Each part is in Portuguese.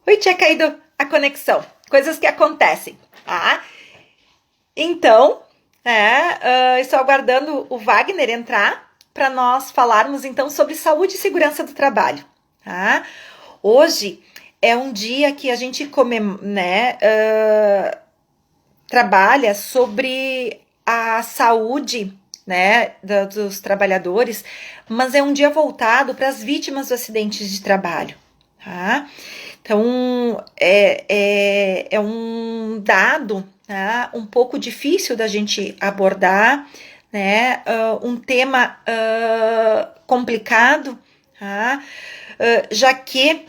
Oi, tinha caído a conexão. Coisas que acontecem, tá? Então, estou aguardando o Wagner entrar para nós falarmos então sobre saúde e segurança do trabalho, tá? Hoje é um dia que a gente trabalha sobre a saúde, né, dos trabalhadores, mas é um dia voltado para as vítimas dos acidentes de trabalho, tá? Então, é um dado, tá, um pouco difícil da gente abordar, né, um tema complicado, tá, já que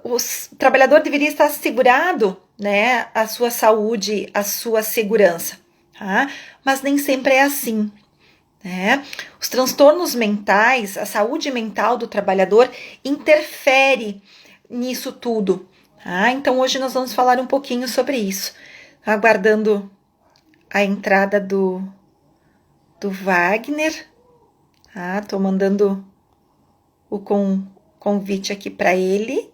o trabalhador deveria estar assegurado, né, a sua saúde, a sua segurança, tá? Mas nem sempre é assim, né? Os transtornos mentais, a saúde mental do trabalhador interfere nisso tudo, tá? Então hoje nós vamos falar um pouquinho sobre isso, aguardando a entrada do Wagner, tá? Tô mandando o convite aqui para ele.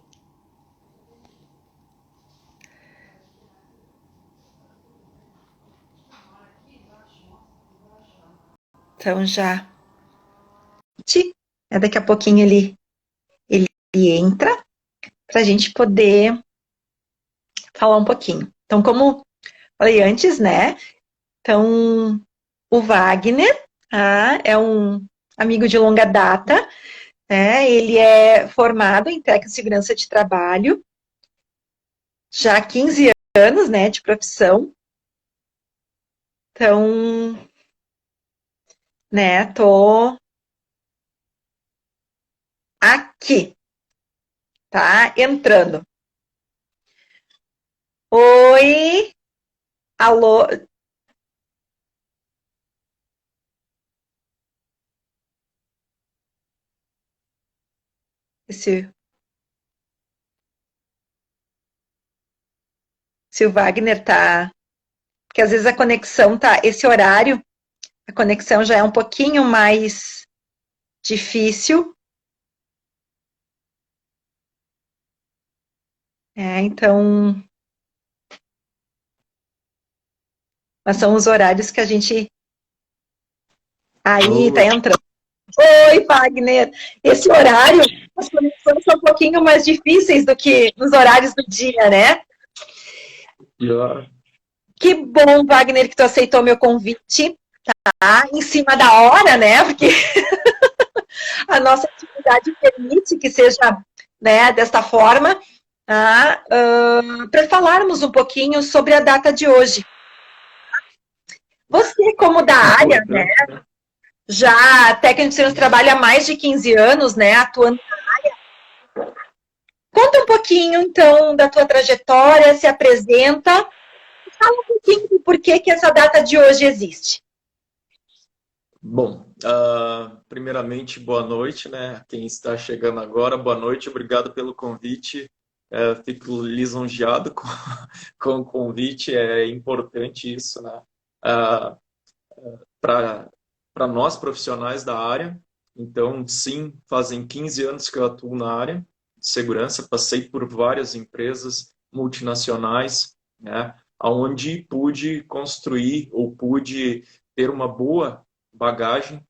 Então já daqui a pouquinho ele entra para a gente poder falar um pouquinho. Então, como falei antes, né? Então, o Wagner é um amigo de longa data, né? Ele é formado em técnica de segurança de trabalho, já há 15 anos, né, de profissão. Então, né, tô aqui, tá? Entrando. Oi, alô. Se o Wagner tá. Porque às vezes a conexão tá. Esse horário, a conexão já é um pouquinho mais difícil. Então. Mas são os horários que a gente. Aí, tá entrando. Oi, Wagner. Esse horário, as conexões são um pouquinho mais difíceis do que nos horários do dia, né? Yeah. Que bom, Wagner, que tu aceitou meu convite, tá? Em cima da hora, né? Porque a nossa atividade permite que seja, né, desta forma, tá? Para falarmos um pouquinho sobre a data de hoje. Você, como da área, né? Já técnico de segurança trabalha há mais de 15 anos, né? Atuando na área. Conta um pouquinho, então, da tua trajetória, se apresenta. Fala um pouquinho do porquê que essa data de hoje existe. Bom, primeiramente, boa noite, né? Quem está chegando agora, boa noite, obrigado pelo convite. Fico lisonjeado com o convite, é importante isso, né? Para nós profissionais da área, então, sim, fazem 15 anos que eu atuo na área de segurança, passei por várias empresas multinacionais, né? Onde pude construir ou pude ter uma boa bagagem,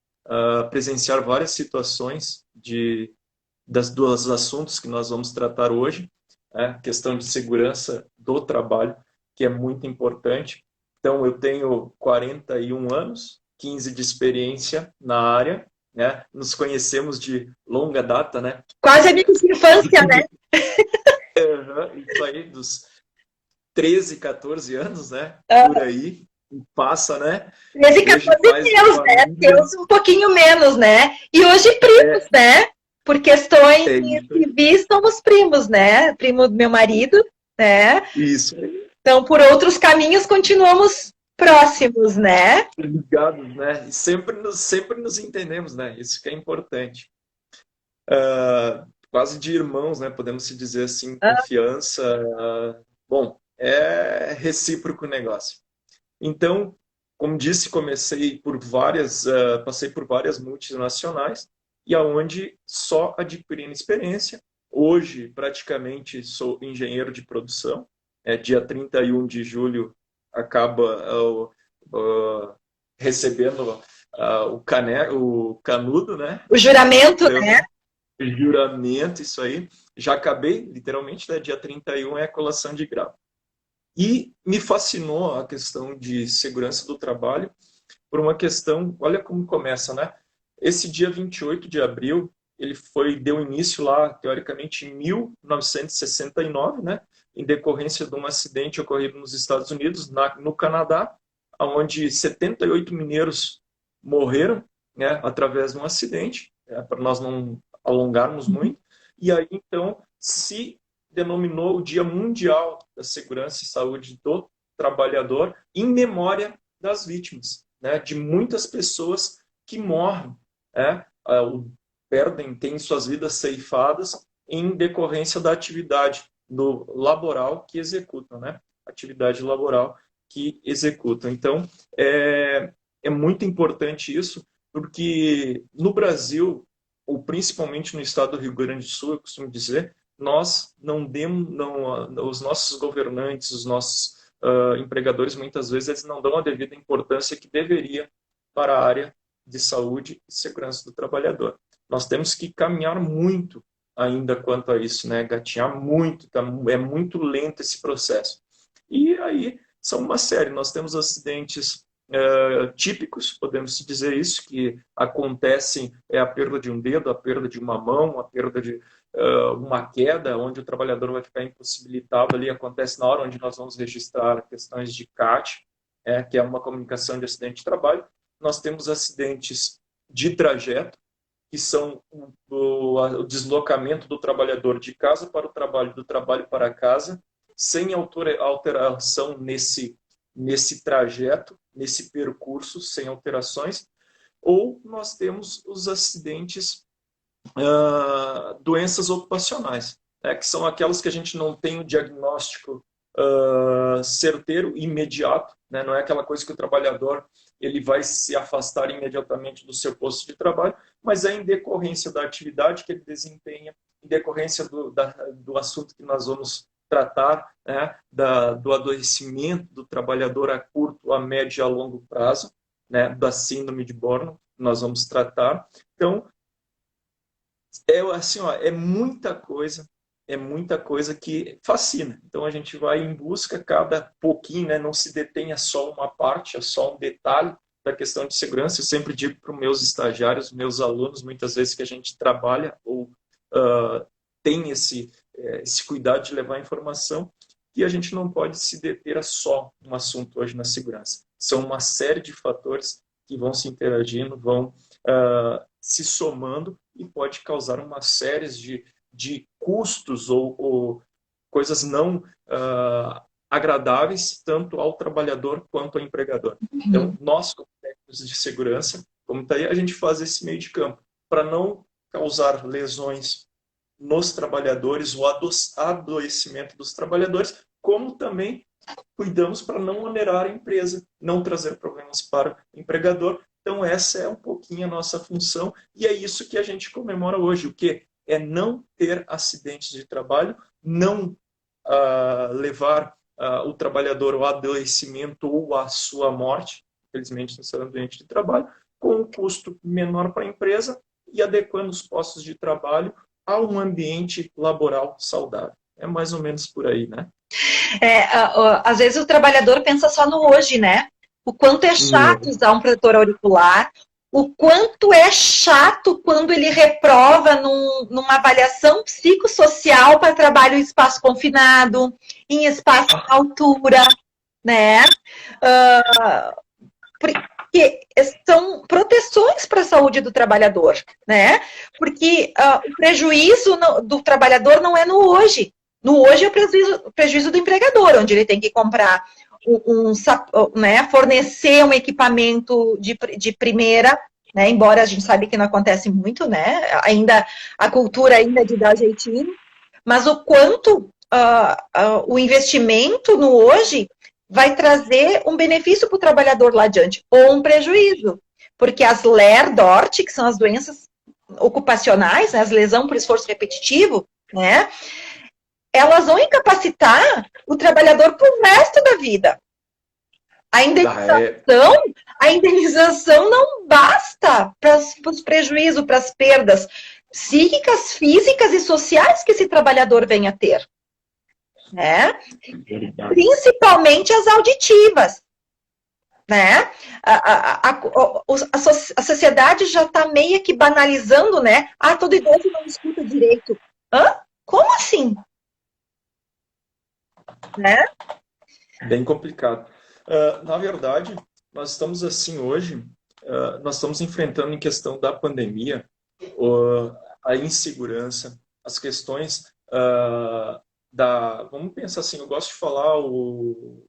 presenciar várias situações dos assuntos que nós vamos tratar hoje, né? Questão de segurança do trabalho, que é muito importante. Então, eu tenho 41 anos, 15 de experiência na área, né? Nos conhecemos de longa data, né? Quase amigos de infância, né? Isso aí, dos 13, 14 anos, né? Por aí, passa, né? 13, Hoje 14 pais de meus, né? família. Teus um pouquinho menos, né? E hoje primos, É, né? Por questões é isso aí. civis, somos primos, né? Primo do meu marido, né? Isso aí. Então, por outros caminhos, continuamos próximos, né? Ligados, né? E sempre nos entendemos, né? Isso que é importante. Quase de irmãos, né? Podemos se dizer assim, confiança. Bom, é recíproco o negócio. Então, como disse, passei por várias multinacionais e aonde só adquirindo experiência Hoje, praticamente, sou engenheiro de produção. Dia 31 de julho acaba recebendo o canudo, né? O juramento, então, né? Juramento, isso aí. Já acabei, literalmente, né? Dia 31 é a colação de grau. E me fascinou a questão de segurança do trabalho por uma questão, olha como começa, né? Esse dia 28 de abril, ele deu início lá, teoricamente, em 1969, né? Em decorrência de um acidente ocorrido nos Estados Unidos, no Canadá, onde 78 mineiros morreram, né, através de um acidente, para nós não alongarmos muito. E aí, então, se denominou o Dia Mundial da Segurança e Saúde do Trabalhador, em memória das vítimas, né, de muitas pessoas que morrem, têm suas vidas ceifadas em decorrência da atividade laboral que executam, né? Atividade laboral que executam. Então, é muito importante isso, porque no Brasil, ou principalmente no estado do Rio Grande do Sul, eu costumo dizer, nós os nossos governantes, os nossos empregadores, muitas vezes, eles não dão a devida importância que deveria para a área de saúde e segurança do trabalhador. Nós temos que caminhar muito ainda quanto a isso, né? Gatinhar muito, é muito lento esse processo. E aí são uma série, nós temos acidentes típicos, podemos dizer isso, que acontecem, a perda de um dedo, a perda de uma mão, a perda de uma queda, onde o trabalhador vai ficar impossibilitado ali, acontece na hora onde nós vamos registrar questões de CAT, que é uma comunicação de acidente de trabalho. Nós temos acidentes de trajeto, que são o deslocamento do trabalhador de casa para o trabalho, do trabalho para casa, sem alteração nesse trajeto, nesse percurso, sem alterações. Ou nós temos os acidentes, doenças ocupacionais, que são aquelas que a gente não tem o diagnóstico certeiro, imediato, né? Não é aquela coisa que o trabalhador ele vai se afastar imediatamente do seu posto de trabalho, mas é em decorrência da atividade que ele desempenha, em decorrência do assunto que nós vamos tratar, né? Do adoecimento do trabalhador a curto, a médio e a longo prazo, né? Da síndrome de Burnout, nós vamos tratar. Então, assim, é muita coisa que fascina. Então a gente vai em busca cada pouquinho, né? Não se detenha só uma parte, é só um detalhe da questão de segurança. Eu sempre digo para os meus estagiários, meus alunos, muitas vezes que a gente trabalha ou tem esse cuidado de levar informação, que a gente não pode se deter a só um assunto hoje na segurança. São uma série de fatores que vão se interagindo, vão se somando e pode causar uma série de custos ou coisas não agradáveis, tanto ao trabalhador quanto ao empregador. Então, nós, como técnicos de segurança, como está aí, a gente faz esse meio de campo, para não causar lesões nos trabalhadores, o adoecimento dos trabalhadores, como também cuidamos para não onerar a empresa, não trazer problemas para o empregador. Então, essa é um pouquinho a nossa função, e é isso que a gente comemora hoje, o quê? É não ter acidentes de trabalho, não levar o trabalhador ao adoecimento ou à sua morte, infelizmente no seu ambiente de trabalho, com um custo menor para a empresa e adequando os postos de trabalho a um ambiente laboral saudável. É mais ou menos por aí, né? Às vezes o trabalhador pensa só no hoje, né? O quanto é chato usar um protetor auricular, o quanto é chato quando ele reprova numa avaliação psicossocial para trabalho em espaço confinado, em espaço à altura, né? Porque são proteções para a saúde do trabalhador, né? Porque o prejuízo do trabalhador não é no hoje. No hoje é o prejuízo do empregador, onde ele tem que comprar fornecer um equipamento de primeira, né? Embora a gente saiba que não acontece muito, né? Ainda a cultura ainda de dar jeitinho, mas o quanto o investimento no hoje vai trazer um benefício para o trabalhador lá adiante, ou um prejuízo, porque as LER, DORT, que são as doenças ocupacionais, né, as lesão por esforço repetitivo, né? Elas vão incapacitar o trabalhador para o resto da vida. A indenização, a indenização não basta para os prejuízos, para as perdas psíquicas, físicas e sociais que esse trabalhador venha a ter, né? Principalmente as auditivas, né? A sociedade já está meio que banalizando, né? Ah, todo idoso não escuta direito. Hã? Como assim? Né? Bem complicado. Na verdade, nós estamos assim hoje, nós estamos enfrentando em questão da pandemia, a insegurança, as questões vamos pensar assim, eu gosto de falar o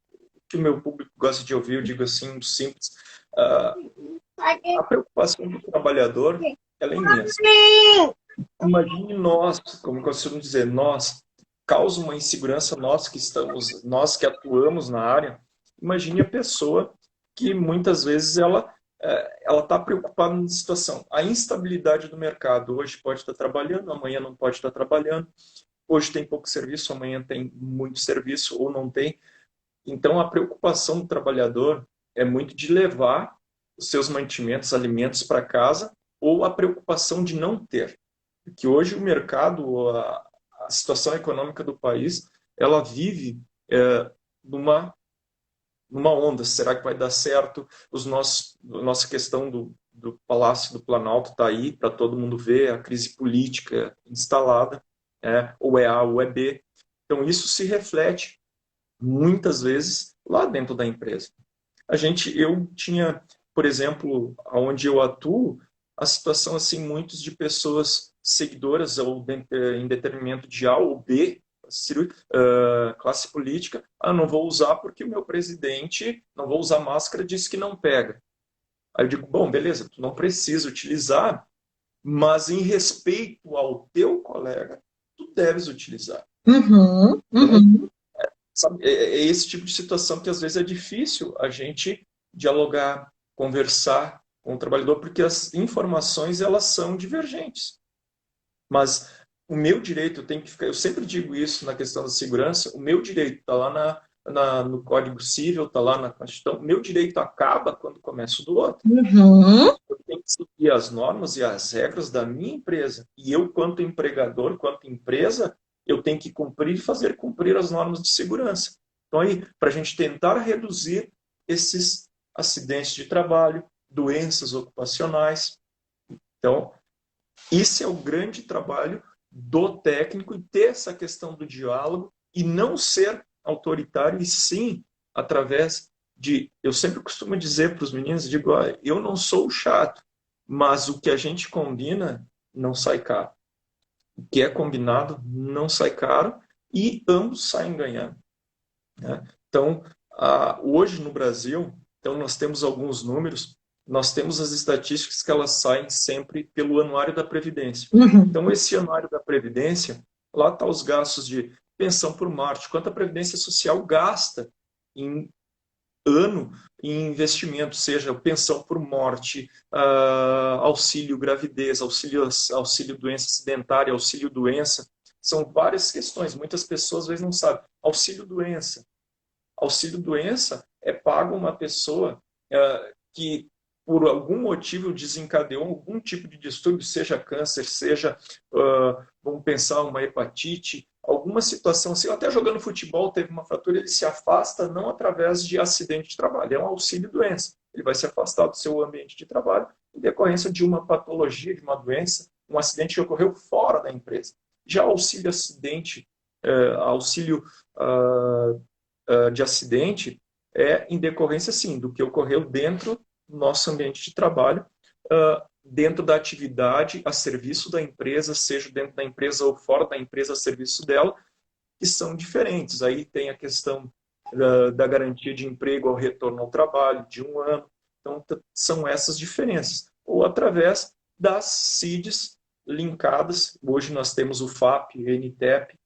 que o meu público gosta de ouvir, eu digo assim, simples. A preocupação do trabalhador, ela é imensa. Imagine nós, como eu costumo dizer, nós, causa uma insegurança nós que atuamos na área. Imagine a pessoa que muitas vezes ela está preocupada na situação. A instabilidade do mercado. Hoje pode estar trabalhando, amanhã não pode estar trabalhando. Hoje tem pouco serviço, amanhã tem muito serviço ou não tem. Então a preocupação do trabalhador é muito de levar os seus mantimentos, alimentos para casa, ou a preocupação de não ter. Porque hoje o mercado, a situação econômica do país, ela vive numa onda. Será que vai dar certo? A nossa questão do Palácio do Planalto está aí para todo mundo ver, a crise política instalada, ou é A ou é B. Então isso se reflete muitas vezes lá dentro da empresa. Eu tinha, por exemplo, onde eu atuo, a situação assim, muitos de pessoas seguidoras ou em detrimento de A ou B, classe política, não vou usar porque o meu presidente não vou usar máscara, disse que não pega. Aí eu digo, bom, beleza, tu não precisa utilizar, mas em respeito ao teu colega, tu deves utilizar. Uhum. Sabe, é esse tipo de situação que às vezes é difícil a gente dialogar, conversar com o trabalhador, porque as informações elas são divergentes. Mas o meu direito tem que ficar, eu sempre digo isso na questão da segurança, o meu direito está lá no Código Civil, está lá na Constituição, o meu direito acaba quando começa o do outro. Uhum. Eu tenho que seguir as normas e as regras da minha empresa. E eu, quanto empregador, quanto empresa, eu tenho que cumprir e fazer cumprir as normas de segurança. Então, aí, para a gente tentar reduzir esses acidentes de trabalho, doenças ocupacionais. Então, esse é o grande trabalho do técnico e ter essa questão do diálogo e não ser autoritário, e sim através de... Eu sempre costumo dizer para os meninos, digo, eu não sou o chato, mas o que a gente combina não sai caro. O que é combinado não sai caro e ambos saem ganhando. Né? Então, hoje no Brasil, então nós temos alguns números, nós temos as estatísticas que elas saem sempre pelo Anuário da Previdência. Uhum. Então, esse Anuário da Previdência, lá está os gastos de pensão por morte, quanto a Previdência Social gasta em ano em investimento, seja pensão por morte, auxílio gravidez, auxílio doença acidentária, auxílio doença. São várias questões. Muitas pessoas às vezes não sabem. Auxílio doença. Auxílio doença é pago a uma pessoa que por algum motivo desencadeou algum tipo de distúrbio, seja câncer, seja, vamos pensar, uma hepatite, alguma situação assim, até jogando futebol teve uma fratura, ele se afasta não através de acidente de trabalho, é um auxílio-doença. Ele vai se afastar do seu ambiente de trabalho em decorrência de uma patologia, de uma doença, um acidente que ocorreu fora da empresa. Já auxílio-acidente, auxílio de acidente, é em decorrência, sim, do que ocorreu dentro do nosso ambiente de trabalho, dentro da atividade a serviço da empresa, seja dentro da empresa ou fora da empresa a serviço dela, que são diferentes. Aí tem a questão da garantia de emprego ao retorno ao trabalho, de 1 ano. Então, são essas diferenças. Ou através das CIDs linkadas. Hoje nós temos o FAP, o NTEP,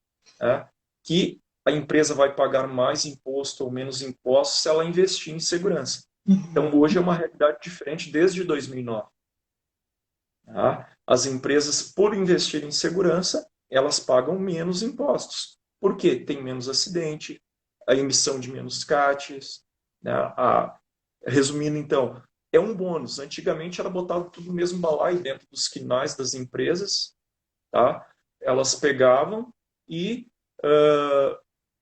que a empresa vai pagar mais imposto ou menos impostos se ela investir em segurança. Então, hoje é uma realidade diferente desde 2009. As empresas, por investir em segurança, elas pagam menos impostos. Por quê? Tem menos acidente, a emissão de menos CATs, né? Resumindo, então, é um bônus. Antigamente, ela botava tudo no mesmo balaio dentro dos quinais das empresas, tá? Elas pegavam e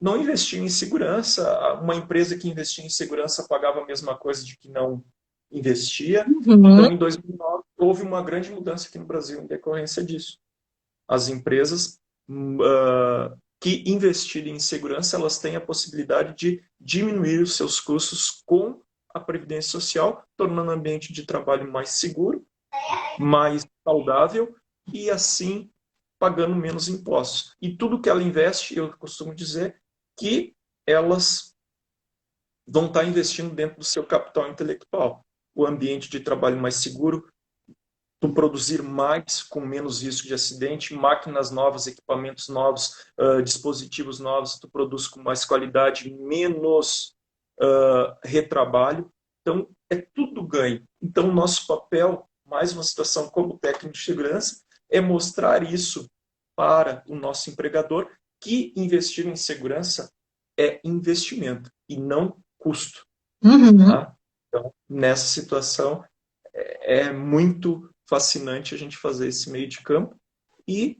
não investiam em segurança. Uma empresa que investia em segurança pagava a mesma coisa de que não investia. Então, em 2009, houve uma grande mudança aqui no Brasil em decorrência disso. As empresas que investirem em segurança, elas têm a possibilidade de diminuir os seus custos com a Previdência Social, tornando o ambiente de trabalho mais seguro, mais saudável e, assim, pagando menos impostos. E tudo que ela investe, eu costumo dizer que elas vão estar investindo dentro do seu capital intelectual. O ambiente de trabalho mais seguro, tu produzir mais com menos risco de acidente, máquinas novas, equipamentos novos, dispositivos novos, tu produz com mais qualidade, menos retrabalho. Então, é tudo ganho. Então, o nosso papel, mais uma situação como técnico de segurança, é mostrar isso para o nosso empregador, que investir em segurança é investimento e não custo. Tá? Então, nessa situação, é muito fascinante a gente fazer esse meio de campo e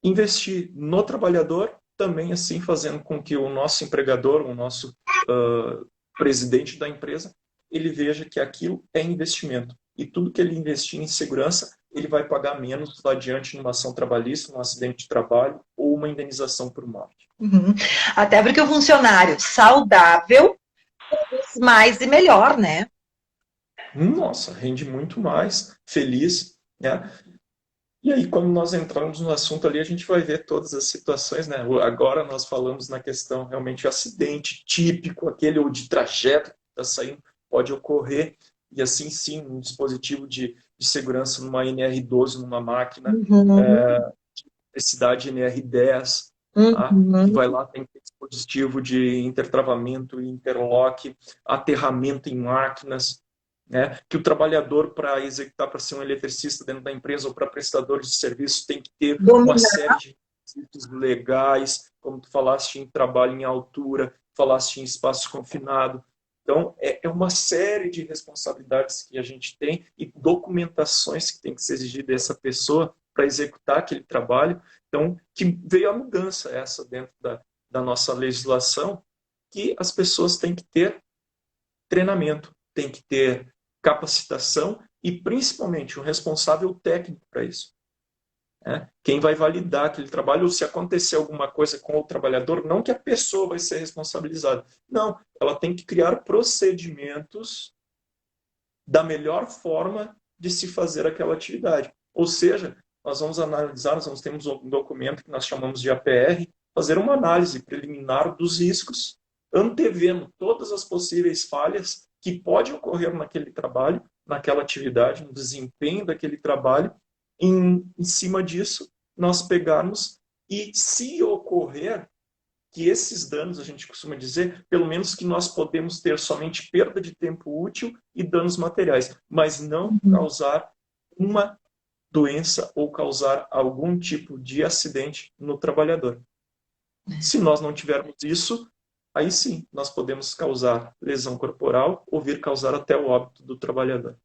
investir no trabalhador, também assim fazendo com que o nosso empregador, o nosso presidente da empresa, ele veja que aquilo é investimento. E tudo que ele investir em segurança, ele vai pagar menos lá adiante numa ação trabalhista, num acidente de trabalho ou uma indenização por morte. Até porque o funcionário saudável produz mais e melhor, né? Nossa, rende muito mais, feliz, né? E aí, quando nós entramos no assunto ali, a gente vai ver todas as situações, né? Agora nós falamos na questão realmente acidente típico, aquele ou de trajeto que está saindo, pode ocorrer, e assim sim, um dispositivo de segurança numa NR12, numa máquina, necessidade NR10, tá? E vai lá, tem dispositivo de intertravamento e interlock, aterramento em máquinas, né? Que o trabalhador, para executar, para ser um eletricista dentro da empresa ou para prestador de serviço, tem que ter uma série de requisitos legais, como tu falaste em trabalho em altura, falaste em espaço confinado. Então, é uma série de responsabilidades que a gente tem e documentações que tem que ser exigida dessa pessoa para executar aquele trabalho. Então, que veio a mudança essa dentro da nossa legislação, que as pessoas têm que ter treinamento, têm que ter capacitação e, principalmente, um responsável técnico para isso. Quem vai validar aquele trabalho, ou se acontecer alguma coisa com o trabalhador, não que a pessoa vai ser responsabilizada. Não, ela tem que criar procedimentos da melhor forma de se fazer aquela atividade. Ou seja, nós vamos analisar, nós temos um documento que nós chamamos de APR, fazer uma análise preliminar dos riscos, antevendo todas as possíveis falhas que pode ocorrer naquele trabalho, naquela atividade, no desempenho daquele trabalho. Em cima disso, nós pegarmos e, se ocorrer, que esses danos, a gente costuma dizer, pelo menos que nós podemos ter somente perda de tempo útil e danos materiais, mas não causar uma doença ou causar algum tipo de acidente no trabalhador. Se nós não tivermos isso, aí sim, nós podemos causar lesão corporal ou vir causar até o óbito do trabalhador.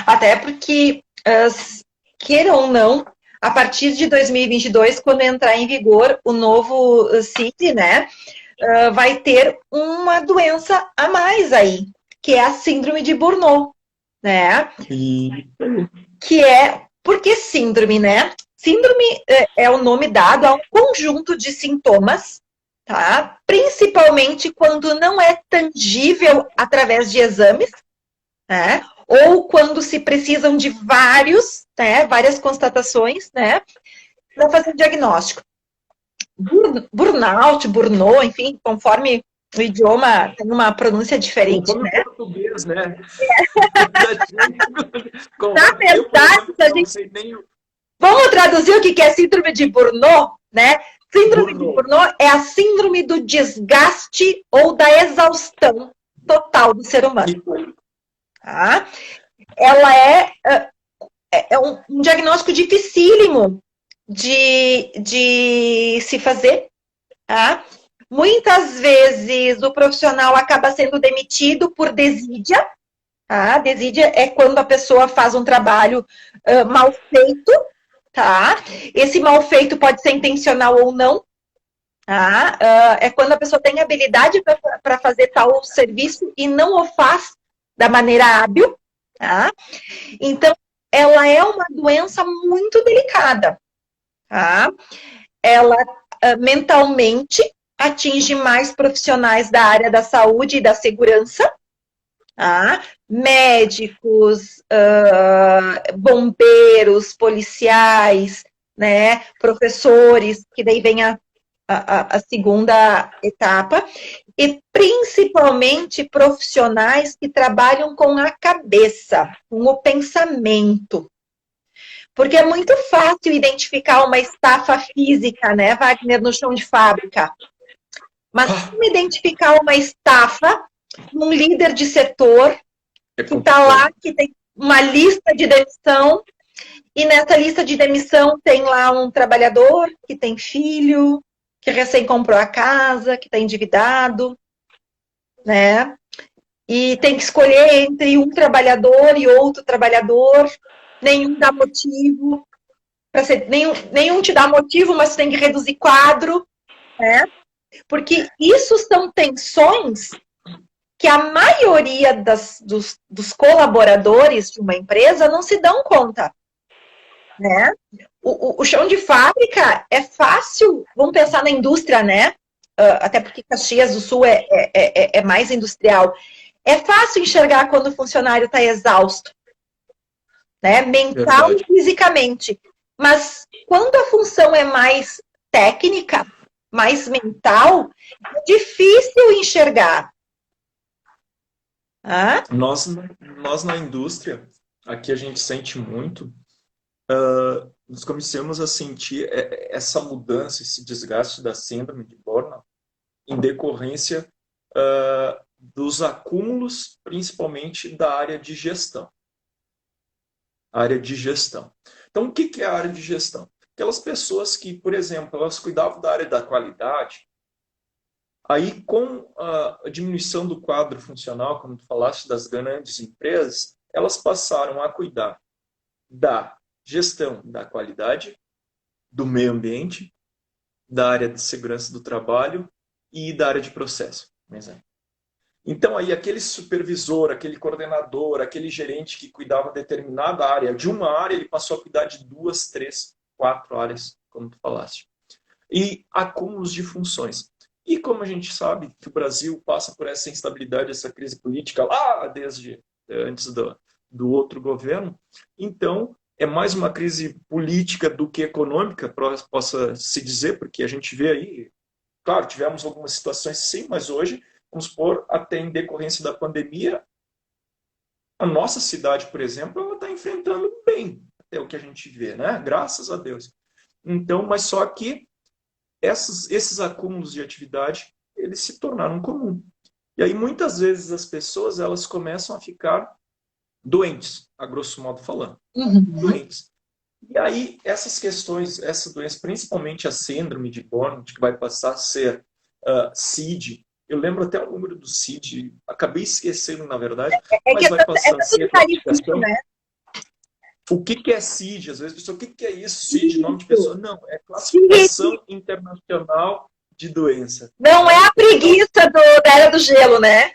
Até porque, queira ou não, a partir de 2022, quando entrar em vigor o novo CID, né, vai ter uma doença a mais aí, que é a síndrome de Burnout, né? Que é, por que síndrome, né? Síndrome é o nome dado a um conjunto de sintomas, tá? Principalmente quando não é tangível através de exames, né? Ou quando se precisam de várias constatações, né, para fazer o diagnóstico. Burnout, burnout, enfim, conforme o idioma tem uma pronúncia diferente, conforme né? O português, né? Na verdade, vamos traduzir o que é síndrome de Burnout, né? Síndrome de Burnout é a síndrome do desgaste ou da exaustão total do ser humano. Tá? Ela é um diagnóstico dificílimo de se fazer, tá? Muitas vezes o profissional acaba sendo demitido por desídia, tá? Desídia é quando a pessoa faz um trabalho mal feito, tá? Esse mal feito pode ser intencional ou não, tá? É quando a pessoa tem habilidade para fazer tal serviço e não o faz da maneira hábil, tá? Então, ela é uma doença muito delicada, tá? Ela mentalmente atinge mais profissionais da área da saúde e da segurança, tá? Médicos, bombeiros, policiais, né? Professores, que daí vem a segunda etapa, e principalmente profissionais que trabalham com a cabeça, com o pensamento. Porque é muito fácil identificar uma estafa física, né, Wagner, no chão de fábrica. Mas como identificar uma estafa num líder de setor que está lá, que tem uma lista de demissão, e nessa lista de demissão tem lá um trabalhador que tem filho, que recém comprou a casa, que está endividado, né? E tem que escolher entre um trabalhador e outro trabalhador, nenhum dá motivo, nenhum te dá motivo, mas tem que reduzir quadro, né? Porque isso são tensões que a maioria dos colaboradores de uma empresa não se dão conta, né? O chão de fábrica é fácil, vamos pensar na indústria, né? Até porque Caxias do Sul é mais industrial. É fácil enxergar quando o funcionário está exausto, né? Mental e fisicamente. Mas quando a função é mais técnica, mais mental, é difícil enxergar. Nós na indústria, aqui a gente sente muito, nós começamos a sentir essa mudança, esse desgaste da síndrome de burnout em decorrência dos acúmulos, principalmente da área de gestão. Área de gestão. Então, o que é a área de gestão? Aquelas pessoas que, por exemplo, elas cuidavam da área da qualidade, aí com a diminuição do quadro funcional, como tu falaste, das grandes empresas, elas passaram a cuidar da gestão da qualidade, do meio ambiente, da área de segurança do trabalho e da área de processo, por exemplo. Então, aí, aquele supervisor, aquele coordenador, aquele gerente que cuidava de determinada área, de uma área, ele passou a cuidar de 2, 3, 4 áreas, como tu falaste. E acúmulos de funções. E como a gente sabe que o Brasil passa por essa instabilidade, essa crise política lá desde antes do outro governo, então é mais uma crise política do que econômica, possa se dizer, porque a gente vê aí, claro, tivemos algumas situações sim, mas hoje, vamos supor, até em decorrência da pandemia, a nossa cidade, por exemplo, ela está enfrentando bem, até o que a gente vê, né? Graças a Deus. Então, mas só que esses acúmulos de atividade, eles se tornaram comum. E aí, muitas vezes, as pessoas, elas começam a ficar doentes, a grosso modo falando. Doentes. E aí, essas questões, essa doença, principalmente a síndrome de Burnout, que vai passar a ser CID, eu lembro até o número do CID, acabei esquecendo, na verdade, mas vai passar a ser a classificação. Né? O que é CID? Às vezes a pessoa, o que é isso? CID, nome de pessoa? Não, é classificação internacional de doença. Não é a preguiça da Era do Gelo, né?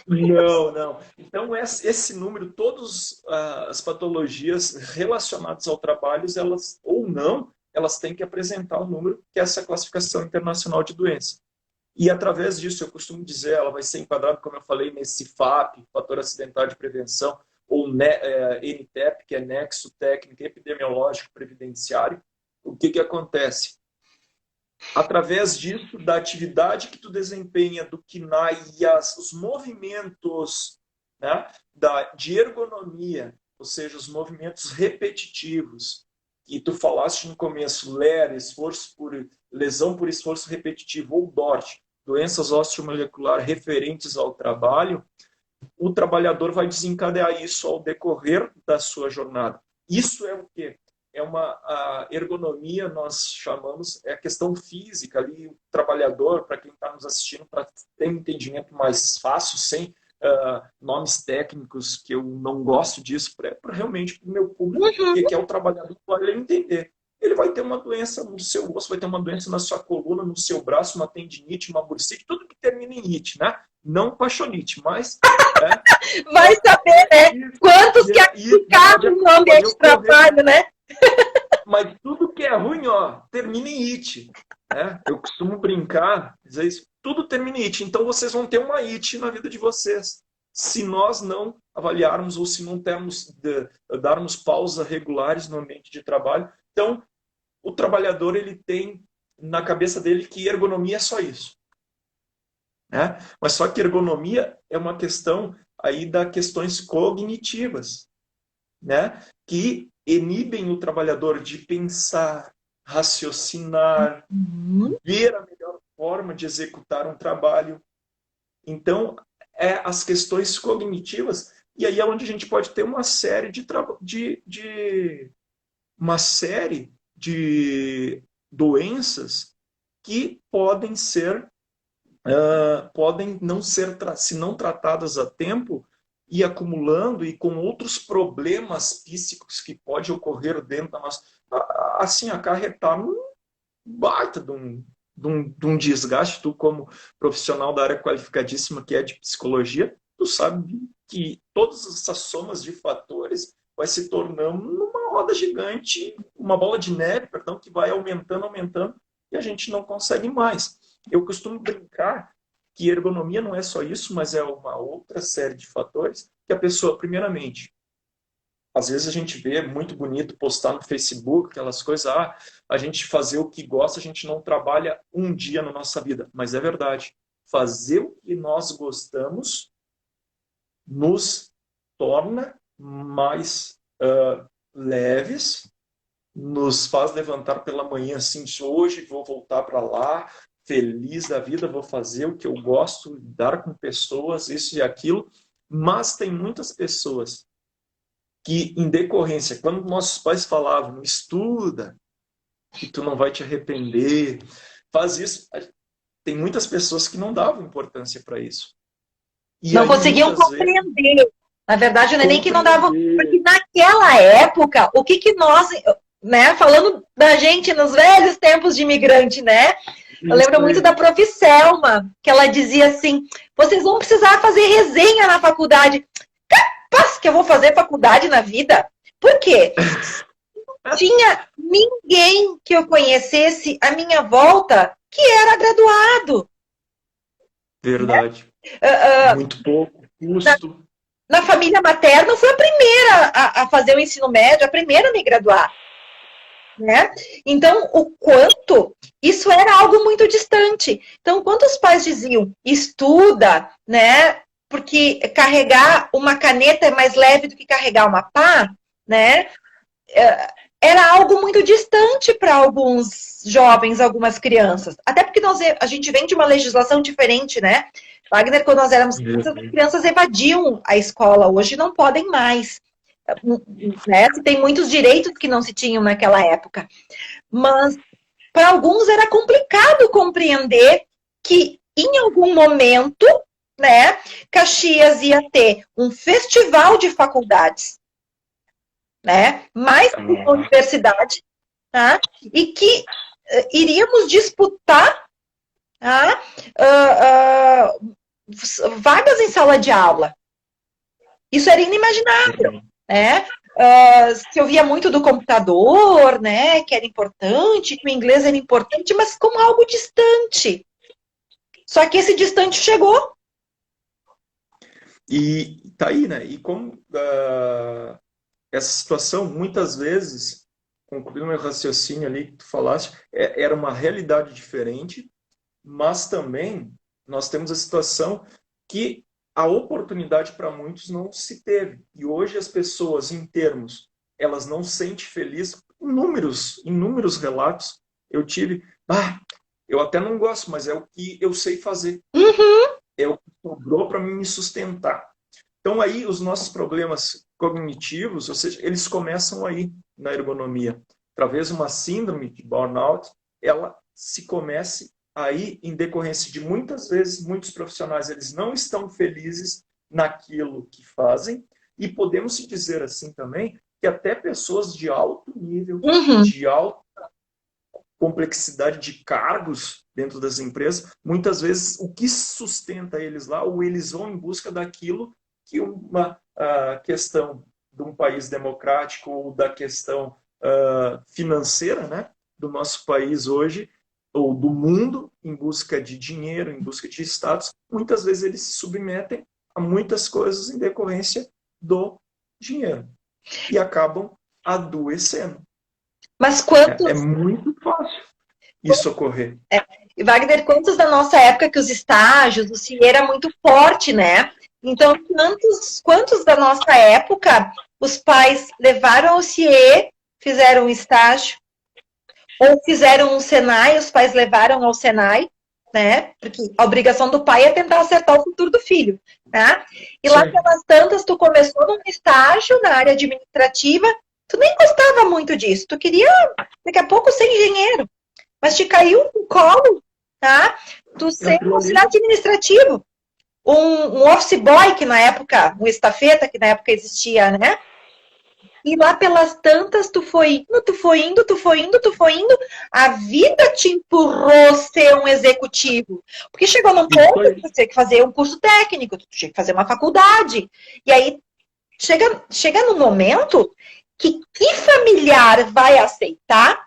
Não. Então, esse número, todas as patologias relacionadas ao trabalho, elas, ou não, elas têm que apresentar um número, que é essa classificação internacional de doença. E, através disso, eu costumo dizer, ela vai ser enquadrada, como eu falei, nesse FAP, Fator Acidental de Prevenção, ou NTEP, que é Nexo Técnico Epidemiológico Previdenciário. O que acontece? Através disso, da atividade que tu desempenha, do KINAI e os movimentos, né, de ergonomia, ou seja, os movimentos repetitivos, que tu falaste no começo, LER, lesão por esforço repetitivo, ou DORT, doenças osteomoleculares referentes ao trabalho, o trabalhador vai desencadear isso ao decorrer da sua jornada. Isso é o quê? a ergonomia, nós chamamos, é a questão física ali, o trabalhador, para quem está nos assistindo, para ter um entendimento mais fácil, sem nomes técnicos, que eu não gosto disso, para realmente para o meu público, que é o trabalhador, para ele entender. Ele vai ter uma doença no seu osso, vai ter uma doença na sua coluna, no seu braço, uma tendinite, uma bursite, tudo que termina em ite, né? Não paixonite, mas... Vai saber, né? Quantos que ficaram no ambiente de trabalho, né? Mas tudo que é ruim, ó, termina em it. Né? Eu costumo brincar, dizer isso, tudo termina em it. Então vocês vão ter uma it na vida de vocês. Se nós não avaliarmos ou se não darmos pausa regulares no ambiente de trabalho. Então, o trabalhador, ele tem na cabeça dele que ergonomia é só isso. Né? Mas só que ergonomia é uma questão aí das questões cognitivas, né? Que inibem o trabalhador de pensar, raciocinar, ver a melhor forma de executar um trabalho. Então, as questões cognitivas, e aí é onde a gente pode ter uma série de doenças que podem não ser, se não tratadas a tempo, e acumulando e com outros problemas físicos que pode ocorrer dentro da nossa... Assim, acarretar um baita de um desgaste. Tu, como profissional da área qualificadíssima que é de psicologia, tu sabe que todas essas somas de fatores vai se tornando uma roda gigante, uma bola de neve, perdão, que vai aumentando, e a gente não consegue mais. Eu costumo brincar que ergonomia não é só isso, mas é uma outra série de fatores que a pessoa, primeiramente, às vezes a gente vê muito bonito postar no Facebook, aquelas coisas, a gente fazer o que gosta, a gente não trabalha um dia na nossa vida. Mas é verdade. Fazer o que nós gostamos nos torna mais leves, nos faz levantar pela manhã assim, hoje vou voltar para lá, feliz da vida, vou fazer o que eu gosto, lidar com pessoas, isso e aquilo. Mas tem muitas pessoas que, em decorrência, quando nossos pais falavam, estuda, que tu não vai te arrepender, faz isso, tem muitas pessoas que não davam importância para isso. E não aí, conseguiam compreender. Vezes, na verdade, não é nem que não davam... Porque naquela época, o que nós... Né, falando da gente nos velhos tempos de imigrante, né? Eu lembro muito da prof. Selma, que ela dizia assim, vocês vão precisar fazer resenha na faculdade. Capaz que eu vou fazer faculdade na vida? Por quê? Tinha ninguém que eu conhecesse à minha volta que era graduado. Verdade. Muito pouco custo. Na família materna, eu fui a primeira a fazer o ensino médio, a primeira a me graduar. Né? Então, o quanto isso era algo muito distante. Então, quando os pais diziam, estuda, né? Porque carregar uma caneta é mais leve do que carregar uma pá, né? Era algo muito distante para alguns jovens, algumas crianças. Até porque a gente vem de uma legislação diferente, né? Wagner, quando nós éramos crianças, as crianças evadiam a escola, hoje não podem mais. Né? Tem muitos direitos que não se tinham naquela época. Mas para alguns era complicado compreender que em algum momento, né, Caxias ia ter um festival de faculdades, né, mais que uma universidade, tá? E que iríamos disputar vagas em sala de aula. Isso era inimaginável. Né? Se ouvia muito do computador, né, que era importante, que o inglês era importante, mas como algo distante. Só que esse distante chegou. E tá aí, né? E como essa situação, muitas vezes, concluindo meu raciocínio ali que tu falaste, era uma realidade diferente, mas também nós temos a situação que a oportunidade para muitos não se teve. E hoje as pessoas, em termos, elas não se sentem felizes. Inúmeros relatos eu tive. Eu até não gosto, mas é o que eu sei fazer. É o que sobrou para mim me sustentar. Então aí os nossos problemas cognitivos, ou seja, eles começam aí. na ergonomia? Talvez uma síndrome de burnout, ela se comece aí em decorrência de muitas vezes, muitos profissionais, eles não estão felizes naquilo que fazem, e podemos se dizer assim também, que até pessoas de alto nível, de alta complexidade de cargos dentro das empresas, muitas vezes o que sustenta eles lá, ou eles vão em busca daquilo que uma questão de um país democrático ou da questão financeira, né, do nosso país hoje, ou do mundo, em busca de dinheiro, em busca de status, muitas vezes eles se submetem a muitas coisas em decorrência do dinheiro e acabam adoecendo. Mas quantos... É muito fácil isso ocorrer. Wagner, quantos da nossa época que os estágios, o CIE era muito forte, né? Então, quantos da nossa época os pais levaram ao CIE, fizeram um estágio, ou fizeram um Senai, os pais levaram ao Senai, né? Porque a obrigação do pai é tentar acertar o futuro do filho, né? E lá pelas tantas, tu começou num estágio na área administrativa, tu nem gostava muito disso, tu queria, daqui a pouco, ser engenheiro, mas te caiu no colo, tá? Tu ser um auxiliar administrativo, um office boy, que na época, um estafeta, que na época existia, né? E lá pelas tantas, tu foi indo, a vida te empurrou ser um executivo. Porque chegou num ponto que tu tinha que fazer um curso técnico, tu tinha que fazer uma faculdade. E aí, chega num momento que familiar vai aceitar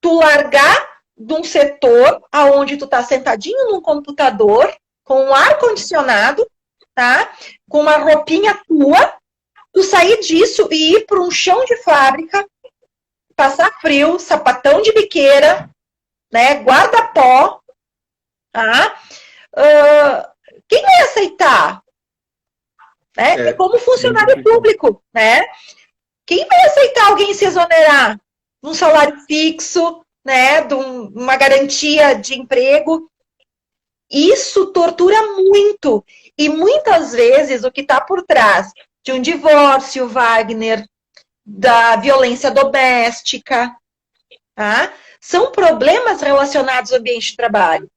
tu largar de um setor aonde tu tá sentadinho num computador, com um ar-condicionado, tá? Com uma roupinha tua, tu sair disso e ir para um chão de fábrica, passar frio, sapatão de biqueira, né? Guarda-pó, tá? Quem vai aceitar? Né? Como funcionário público, né? Quem vai aceitar alguém se exonerar de um salário fixo, né? De uma garantia de emprego? Isso tortura muito. E muitas vezes o que está por trás de um divórcio, Wagner, da violência doméstica, tá? São problemas relacionados ao ambiente de trabalho.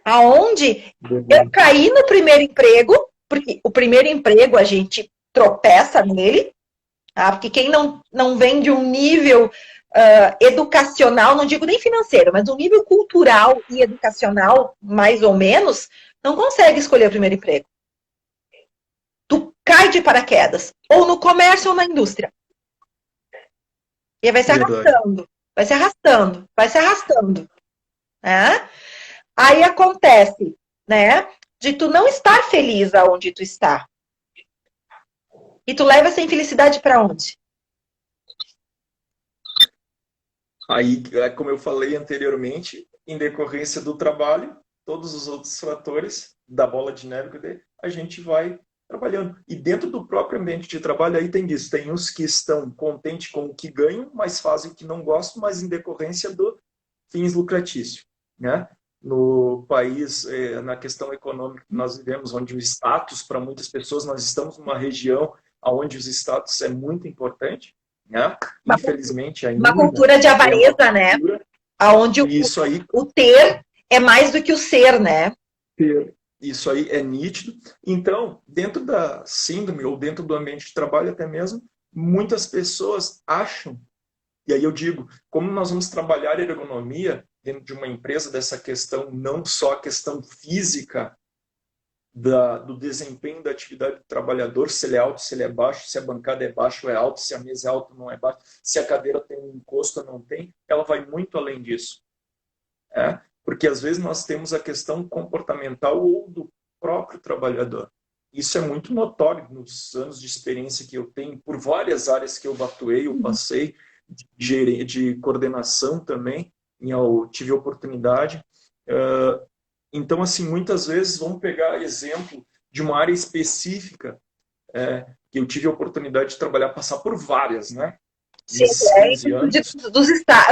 Aonde eu caí no primeiro emprego, porque o primeiro emprego a gente tropeça nele, tá? Porque quem não vem de um nível educacional, não digo nem financeiro, mas um nível cultural e educacional, mais ou menos, não consegue escolher o primeiro emprego. Tu cai de paraquedas, ou no comércio ou na indústria. E vai se arrastando, vai se arrastando, vai se arrastando. Né? Aí acontece, né, de tu não estar feliz aonde tu está. E tu leva essa infelicidade para onde? Aí, como eu falei anteriormente, em decorrência do trabalho, todos os outros fatores da bola de neve, a gente vai trabalhando. E dentro do próprio ambiente de trabalho, aí tem isso. Tem uns que estão contentes com o que ganham, mas fazem o que não gostam, mas em decorrência do fins lucratícios. Né? No país, na questão econômica que nós vivemos, onde o status, para muitas pessoas, nós estamos numa região onde o status é muito importante, né? Infelizmente ainda. Uma cultura de avareza, né? Onde o ter é mais do que o ser, né? Isso aí é nítido. Então, dentro da síndrome ou dentro do ambiente de trabalho até mesmo, muitas pessoas acham, e aí eu digo, como nós vamos trabalhar ergonomia dentro de uma empresa dessa questão, não só a questão física do desempenho da atividade do trabalhador, se ele é alto, se ele é baixo, se a bancada é baixa ou é alta, se a mesa é alta ou não é baixa, se a cadeira tem um encosto ou não tem, ela vai muito além disso. Porque às vezes nós temos a questão comportamental ou do próprio trabalhador. Isso é muito notório nos anos de experiência que eu tenho, por várias áreas que eu atuei, eu passei, de coordenação também, eu tive oportunidade. Então, assim, muitas vezes vamos pegar exemplo de uma área específica que eu tive a oportunidade de trabalhar, passar por várias, né? Sim,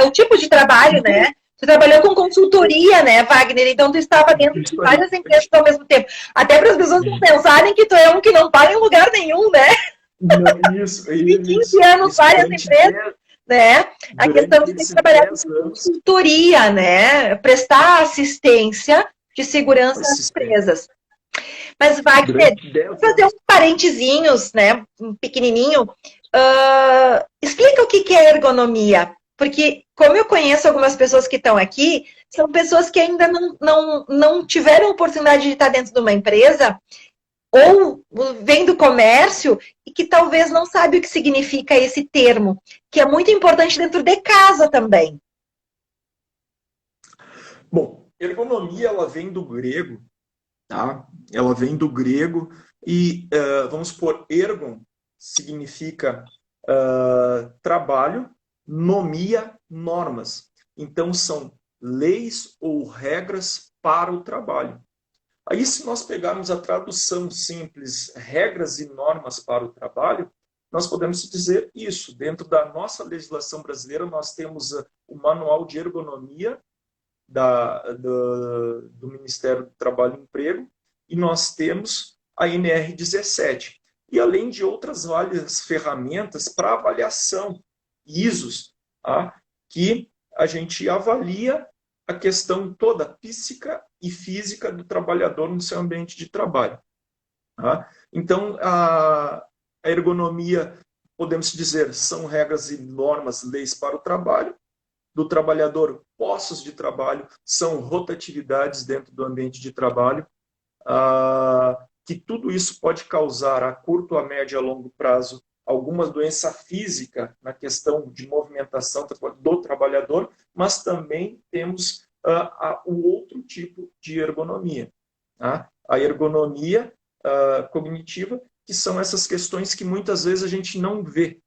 o tipo de trabalho, né? Você trabalhou com consultoria, né, Wagner? Então, tu estava dentro de várias empresas ao mesmo tempo. Até para as pessoas não pensarem que tu é um que não para em lugar nenhum, né? Isso, De 15 isso. anos, Isso várias durante empresas, 10, né? A questão durante de ter que esses trabalhar com 10 anos, consultoria, né? Prestar assistência de segurança às assistência. empresas. Mas, Wagner, Durante vou 10 fazer anos. um parentezinhos, né? Um pequenininho. Explica o que é ergonomia. Porque, como eu conheço algumas pessoas que estão aqui, são pessoas que ainda não tiveram oportunidade de estar dentro de uma empresa ou vem do comércio e que talvez não sabe o que significa esse termo, que é muito importante dentro de casa também. Bom, ergonomia ela vem do grego, tá? Ela vem do grego e, vamos supor, ergon significa trabalho, nomia, normas. Então, são leis ou regras para o trabalho. Aí, se nós pegarmos a tradução simples, regras e normas para o trabalho, nós podemos dizer isso. Dentro da nossa legislação brasileira, nós temos o Manual de Ergonomia do Ministério do Trabalho e Emprego e nós temos a NR17. E além de outras várias ferramentas para avaliação, ISOs, tá? Que a gente avalia a questão toda psíquica e física do trabalhador no seu ambiente de trabalho. Tá? Então, a ergonomia, podemos dizer, são regras e normas, leis para o trabalho, do trabalhador, postos de trabalho, são rotatividades dentro do ambiente de trabalho, que tudo isso pode causar a curto, a médio e a longo prazo alguma doença física na questão de movimentação do trabalhador, mas também temos o outro tipo de ergonomia. Tá? A ergonomia cognitiva, que são essas questões que muitas vezes a gente não vê,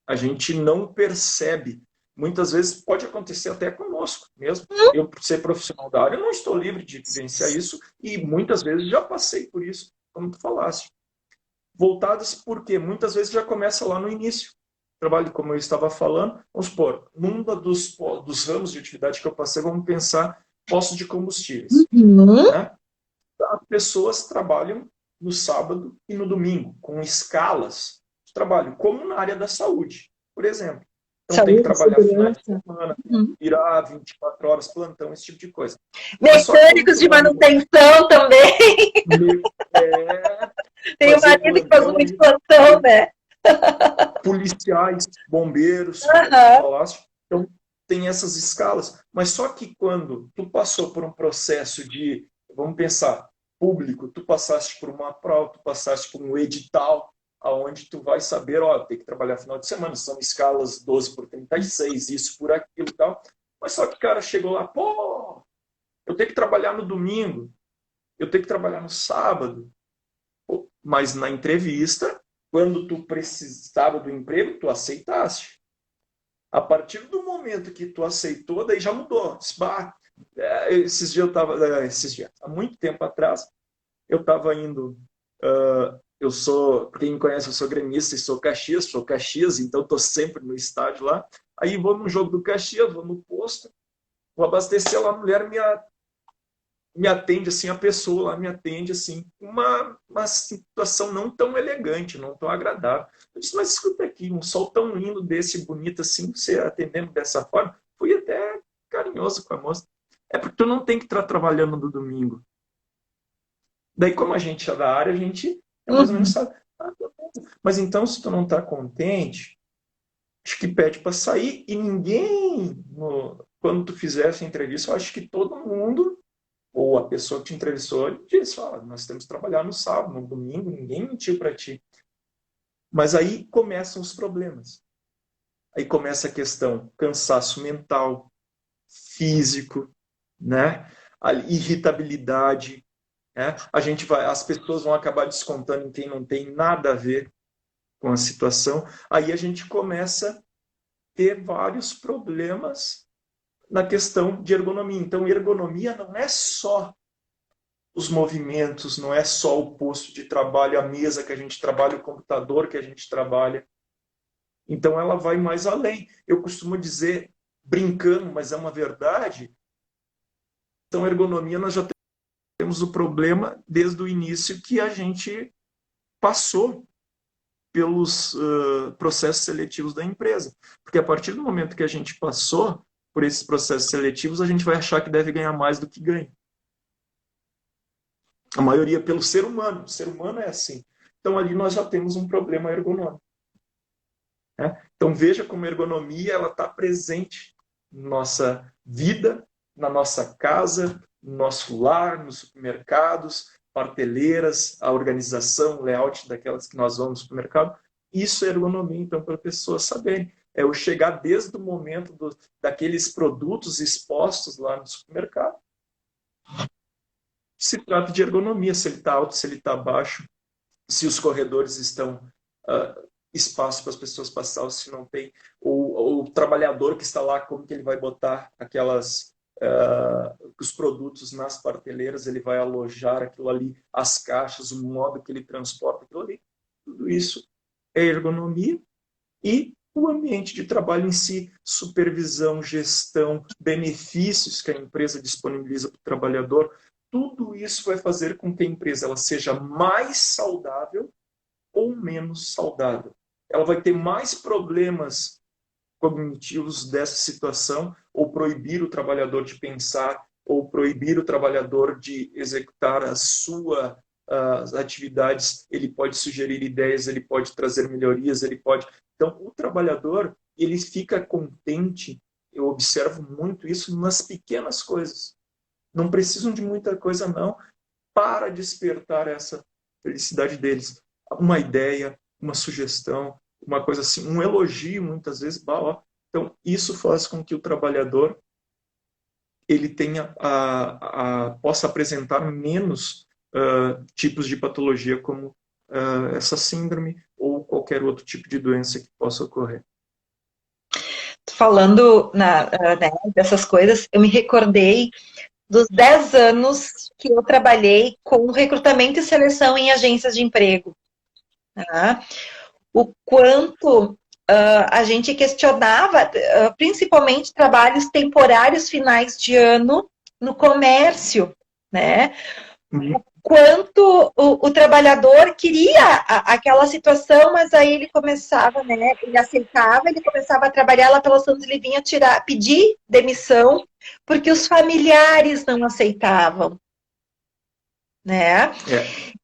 a gente não percebe. Muitas vezes pode acontecer até conosco mesmo. Eu, por ser profissional da área, não estou livre de vivenciar isso e muitas vezes já passei por isso, como tu falaste. Voltadas porque muitas vezes já começa lá no início. Trabalho, como eu estava falando, vamos supor, num dos ramos de atividade que eu passei, vamos pensar postos de combustíveis. Uhum. Né? As pessoas trabalham no sábado e no domingo, com escalas de trabalho, como na área da saúde, por exemplo. Então tem que Saúde, trabalhar finais de segurança. semana, Uhum. virar 24 horas, plantão, esse tipo de coisa. Mas só que quando Mecânicos tu de vai no manutenção também. Tem o fazer marido que faz plantão muito ali, plantão, né? policiais, bombeiros, como tu Uhum. falaste. Então tem essas escalas. Mas só que quando tu passou por um processo de, vamos pensar, público, tu passaste por uma prova, tu passaste por um edital, aonde tu vai saber, ó, tem que trabalhar final de semana, são escalas 12 por 36, isso por aquilo e tal. Mas só que o cara chegou lá, pô, eu tenho que trabalhar no domingo, eu tenho que trabalhar no sábado. Pô, mas na entrevista, quando tu precisava do emprego, tu aceitaste. A partir do momento que tu aceitou, daí já mudou. Bah, esses dias eu estava, há muito tempo atrás, eu estava indo. Eu sou, quem me conhece, eu sou gremista e sou Caxias, então estou sempre no estádio lá. Aí vou no jogo do Caxias, vou no posto, vou abastecer lá, a mulher me atende assim, a pessoa lá me atende assim, uma situação não tão elegante, não tão agradável. Eu disse, mas escuta aqui, um sol tão lindo desse, bonito assim, você atendendo dessa forma, fui até carinhoso com a moça. É porque tu não tem que estar trabalhando no domingo. Daí, como a gente é da área, a gente é mais ou menos Uhum. sabe. Mas então, se tu não está contente, acho que pede para sair e ninguém, quando tu fizer essa entrevista, eu acho que todo mundo ou a pessoa que te entrevistou disse, nós temos que trabalhar no sábado, no domingo, ninguém mentiu para ti. Mas aí começam os problemas. Aí começa a questão cansaço mental, físico, né? A irritabilidade, né? As pessoas vão acabar descontando em quem não tem nada a ver com a situação. Aí a gente começa a ter vários problemas na questão de ergonomia. Então, ergonomia não é só os movimentos, não é só o posto de trabalho, a mesa que a gente trabalha, o computador que a gente trabalha. Então ela vai mais além. Eu costumo dizer, brincando, mas é uma verdade, então ergonomia nós já temos o problema desde o início que a gente passou. pelos processos seletivos da empresa. Porque a partir do momento que a gente passou por esses processos seletivos, a gente vai achar que deve ganhar mais do que ganha. A maioria pelo ser humano. O ser humano é assim. Então, ali nós já temos um problema ergonômico. Né? Então, veja como a ergonomia está presente na nossa vida, na nossa casa, no nosso lar, nos supermercados, prateleiras, a organização, o layout daquelas que nós vamos no supermercado. Isso é ergonomia, então, para pessoas saberem. É eu chegar desde o momento daqueles produtos expostos lá no supermercado. Se trata de ergonomia, se ele está alto, se ele está baixo, se os corredores estão espaço para as pessoas passar, ou se não tem, ou o trabalhador que está lá, como que ele vai botar os produtos nas prateleiras, ele vai alojar aquilo ali, as caixas, o modo que ele transporta aquilo ali. Tudo isso é ergonomia e o ambiente de trabalho em si, supervisão, gestão, benefícios que a empresa disponibiliza para o trabalhador, tudo isso vai fazer com que a empresa ela seja mais saudável ou menos saudável. Ela vai ter mais problemas cognitivos dessa situação, ou proibir o trabalhador de pensar, ou proibir o trabalhador de executar as suas atividades. Ele pode sugerir ideias, ele pode trazer melhorias, ele pode... Então, o trabalhador, ele fica contente, eu observo muito isso nas pequenas coisas. Não precisam de muita coisa, não, para despertar essa felicidade deles. Uma ideia, uma sugestão, uma coisa assim, um elogio, muitas vezes. Então, isso faz com que o trabalhador ele tenha possa apresentar menos tipos de patologia, como essa síndrome ou qualquer outro tipo de doença que possa ocorrer. Falando né, dessas coisas, eu me recordei dos 10 anos que eu trabalhei com recrutamento e seleção em agências de emprego. Tá? O quanto a gente questionava, principalmente trabalhos temporários finais de ano no comércio, né? O quanto o trabalhador queria aquela situação, mas aí ele começava, né? Ele aceitava, ele começava a trabalhar lá pelos anos, ele vinha pedir demissão, porque os familiares não aceitavam, né?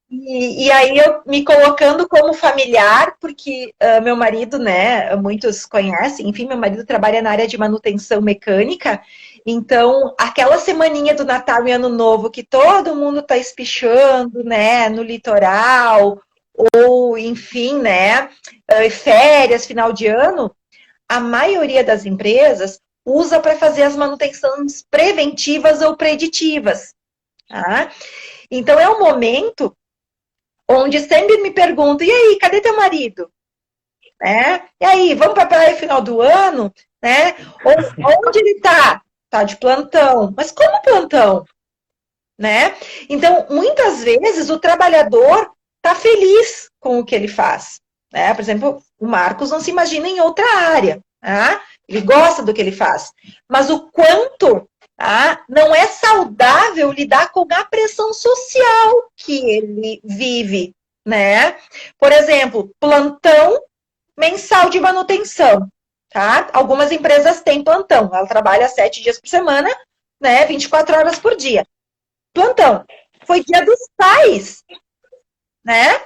E aí eu me colocando como familiar, porque meu marido, né, muitos conhecem, enfim, meu marido trabalha na área de manutenção mecânica, então aquela semaninha do Natal e Ano Novo que todo mundo tá espichando, né, no litoral, ou enfim, né, férias, final de ano, a maioria das empresas usa para fazer as manutenções preventivas ou preditivas, tá? Então é um momento onde sempre me perguntam, e aí, cadê teu marido? Né? E aí, vamos para a praia final do ano? Né? Onde ele está? Está de plantão. Mas como plantão? Né? Então, muitas vezes, o trabalhador está feliz com o que ele faz. Né? Por exemplo, o Marcos não se imagina em outra área. Tá? Ele gosta do que ele faz. Mas o quanto não é saudável lidar com a pressão social que ele vive, né? Por exemplo, plantão mensal de manutenção, tá? Algumas empresas têm plantão, ela trabalha 7 dias por semana, né? 24 horas por dia. Plantão. Foi dia dos pais, né?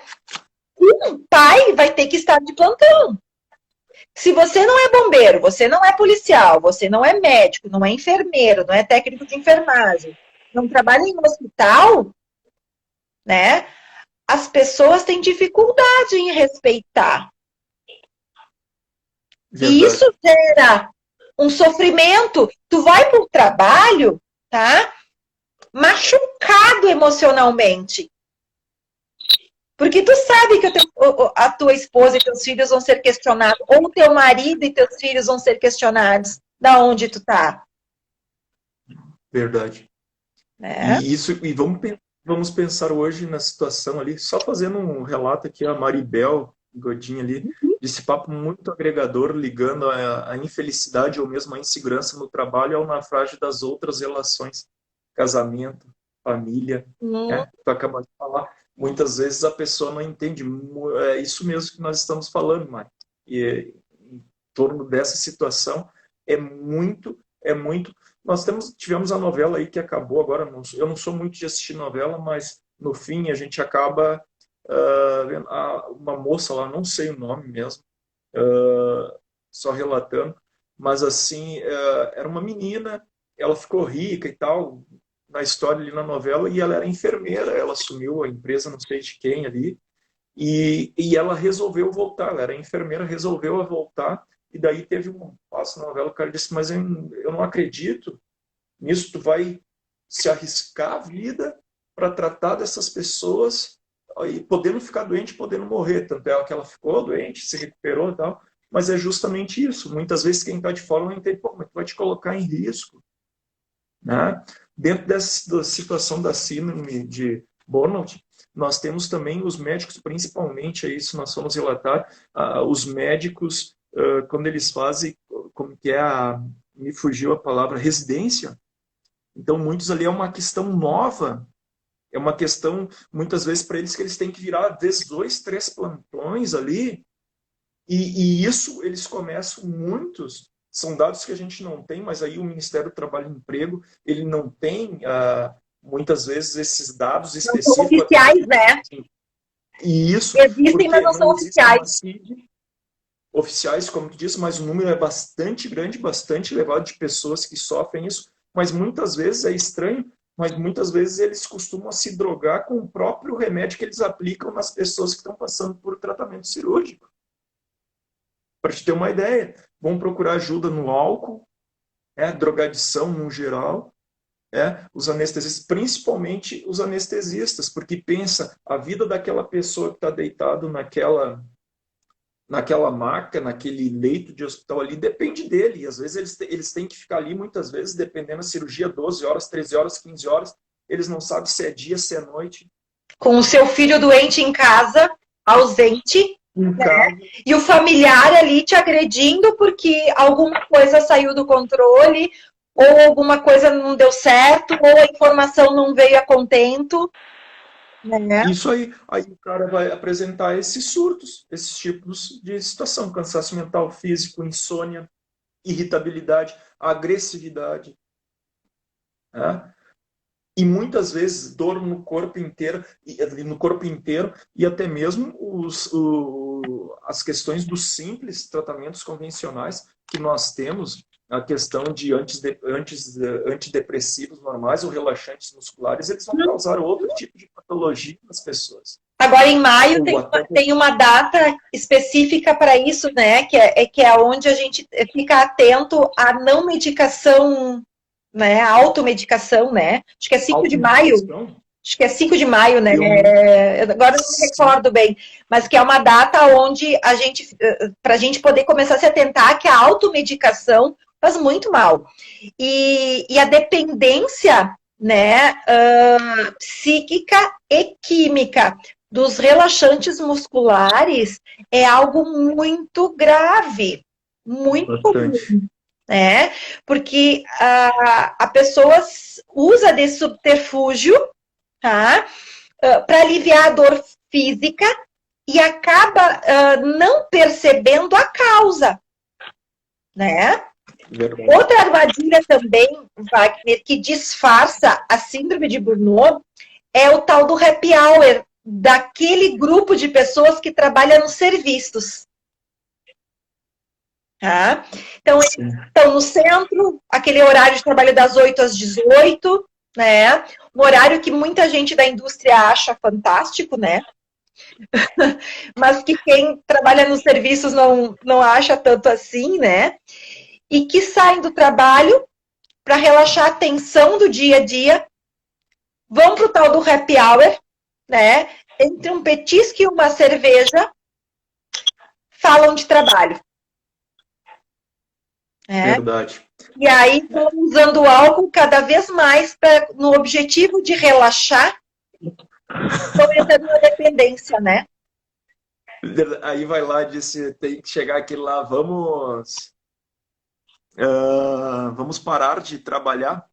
Um pai vai ter que estar de plantão. Se você não é bombeiro, você não é policial, você não é médico, não é enfermeiro, não é técnico de enfermagem, não trabalha em um hospital, né? As pessoas têm dificuldade em respeitar. Verdade. E isso gera um sofrimento. Tu vai para o trabalho, tá? Machucado emocionalmente. Porque tu sabe que a tua esposa e teus filhos vão ser questionados, ou o teu marido e teus filhos vão ser questionados da onde tu tá. Verdade. E vamos pensar hoje na situação ali, só fazendo um relato aqui, a Maribel Godinho ali, desse papo muito agregador, ligando a infelicidade ou mesmo a insegurança no trabalho ao naufrágio das outras relações, casamento, família, né? Tu acabou de falar. muitas vezes a pessoa não entende. É isso mesmo que nós estamos falando, Mari. E em torno dessa situação é muito. Nós tivemos a novela aí que acabou agora. Eu não sou muito de assistir novela, mas no fim a gente acaba vendo uma moça lá, não sei o nome mesmo, só relatando, mas assim, era uma menina, ela ficou rica e tal, na história ali na novela, e ela era enfermeira, ela assumiu a empresa, não sei de quem ali, e ela resolveu voltar, ela era enfermeira, resolveu voltar, e daí teve um passo na novela, o cara disse, mas eu não acredito nisso, tu vai se arriscar a vida para tratar dessas pessoas e podendo ficar doente, podendo morrer. Tanto é que ela ficou doente, se recuperou e tal, mas é justamente isso. Muitas vezes quem está de fora não entende, pô, mas tu vai te colocar em risco. Né? Dentro da situação da síndrome de burnout, nós temos também os médicos, principalmente, é isso nós vamos relatar, os médicos, quando eles fazem, como que é me fugiu a palavra, residência. Então, muitos ali é uma questão nova, é uma questão, muitas vezes, para eles que eles têm que virar, às vezes, 2, 3 plantões ali, e isso eles começam, muitos, são dados que a gente não tem, mas aí o Ministério do Trabalho e Emprego, ele não tem, muitas vezes, esses dados Não são específicos. oficiais, né? E isso, existem, mas porque não são não existe uma oficiais. CID oficiais, como tu disse, mas o número é bastante grande, bastante elevado de pessoas que sofrem isso, mas muitas vezes é estranho, mas muitas vezes eles costumam se drogar com o próprio remédio que eles aplicam nas pessoas que estão passando por tratamento cirúrgico. Para te ter uma ideia, vão procurar ajuda no álcool, drogadição no geral, os anestesistas, principalmente os anestesistas, porque pensa, a vida daquela pessoa que está deitado naquela maca, naquele leito de hospital ali, depende dele. E às vezes eles têm que ficar ali, muitas vezes, dependendo da cirurgia, 12 horas, 13 horas, 15 horas. Eles não sabem se é dia, se é noite. Com o seu filho doente em casa, ausente, né? E o familiar ali te agredindo porque alguma coisa saiu do controle, ou alguma coisa não deu certo, ou a informação não veio a contento. Né? Isso aí o cara vai apresentar esses surtos, esses tipos de situação, cansaço mental, físico, insônia, irritabilidade, agressividade, né? E muitas vezes dor no corpo inteiro e até mesmo as questões dos simples tratamentos convencionais que nós temos, a questão de antidepressivos normais ou relaxantes musculares, eles vão causar outro tipo de patologia nas pessoas. Agora, em maio, tem uma data específica para isso, né? Que é onde a gente fica atento à não medicação, né? A automedicação, né? Acho que é 5 de maio. Acho que é 5 de maio, né? Agora eu não me recordo bem. Mas que é uma data onde para a gente poder começar a se atentar que a automedicação faz muito mal. E a dependência, né, psíquica e química dos relaxantes musculares é algo muito grave, muito comum, né? Porque a pessoa usa desse subterfúgio, tá? Para aliviar a dor física e acaba não percebendo a causa, né? Verdade. Outra armadilha também, Wagner, que disfarça a síndrome de Burnout é o tal do happy hour, daquele grupo de pessoas que trabalha nos serviços. Tá? Então, eles estão no centro, aquele horário de trabalho das 8 às 18, né? Um horário que muita gente da indústria acha fantástico, né? Mas que quem trabalha nos serviços não acha tanto assim, né? E que saem do trabalho para relaxar a tensão do dia a dia, vão para o tal do happy hour, né? Entre um petisco e uma cerveja, falam de trabalho. Verdade. E aí estão usando o álcool cada vez mais no objetivo de relaxar, estão entrando na dependência, né? Aí vai lá, disse, tem que chegar aqui lá, vamos parar de trabalhar.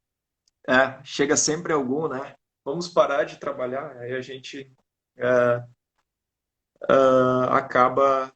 Chega sempre algum, né? Vamos parar de trabalhar. Aí a gente acaba